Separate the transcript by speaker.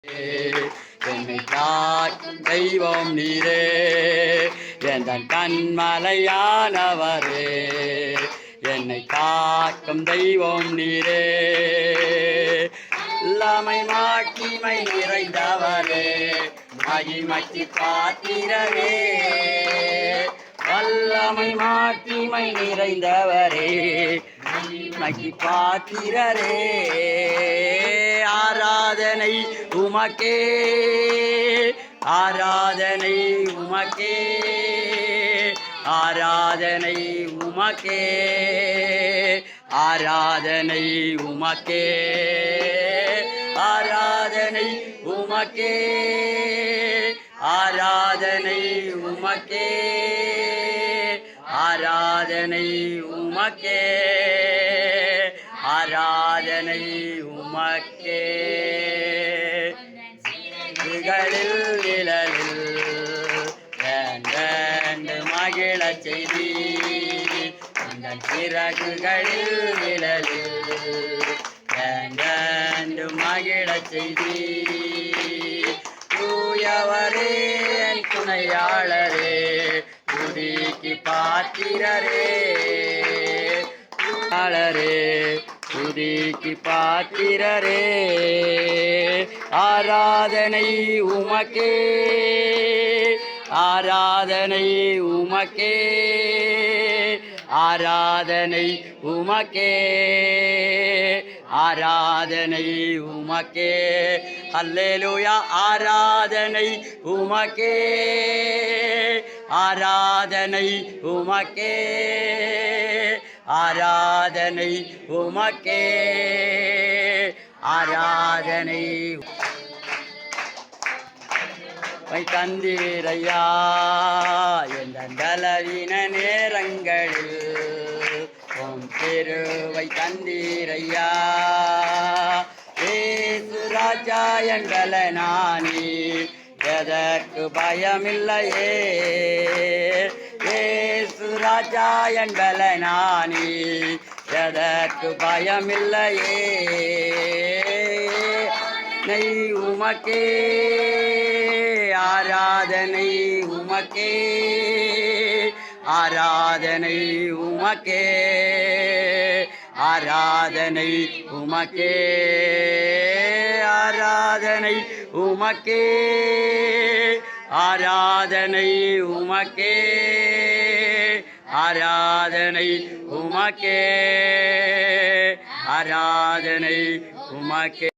Speaker 1: என்னை காக்கும் தெய்வம் நீரே, எந்தன் கண்மலையானவரே, என்னை காக்கும் தெய்வம் நீரே. எல்லாமை மாட்சிமை நிறைந்தவரே, மகிமைக்கு பாத்திரரே, வல்லமை மாட்சிமை நிறைந்தவரே, மகிமைக்கு பாத்திரரே. ஆராதனை உமக்கே, ஆராதனை உமக்கே, ஆராதனை உமக்கே, ஆராதனை உமக்கே, ஆராதனை உமக்கே, ஆராதனை உமக்கே, ஆராதனை உமக்கே, ஆராதனை உமக்கே. புகழில் நிழலில் வேண்டு மகிழ செய்தி, அந்த சிறகுகளில் நிழலில் வேண்டு மகிழ செய்தி. தூயவரே என் துணையாளரே, துதிக்கு பாத்திரரே, துதிக்கு பாத்திரரே. ஆராதனை உமக்கே, ஆராதனை உமக்கே, ஆராதனை உமக்கே, ஆராதனை உமக்கே. அல்லேலூயா. ஆராதனை உமக்கே, ஆராதனை உமக்கே, ஆராதனை உமக்கே, ஆராதனை தந்தீரையா. எந்த பலவீன நேரங்களில் உம் திருவை தந்தீரையா. ஏசு ராஜா எங்களை நானி எதற்கு பயமில்லையே, ஏசு ராஜா எங்களை நானி எதற்கு பயமில்லையே. நெய் உமக்கே, ஆராதனை உமக்கே, ஆராதனை உமக்கே, ஆராதனை உமக்கே, ஆராதனை உமக்கே, ஆராதனை உமக்கே, ஆராதனை உமக்கே, ஆராதனை உமக்கே.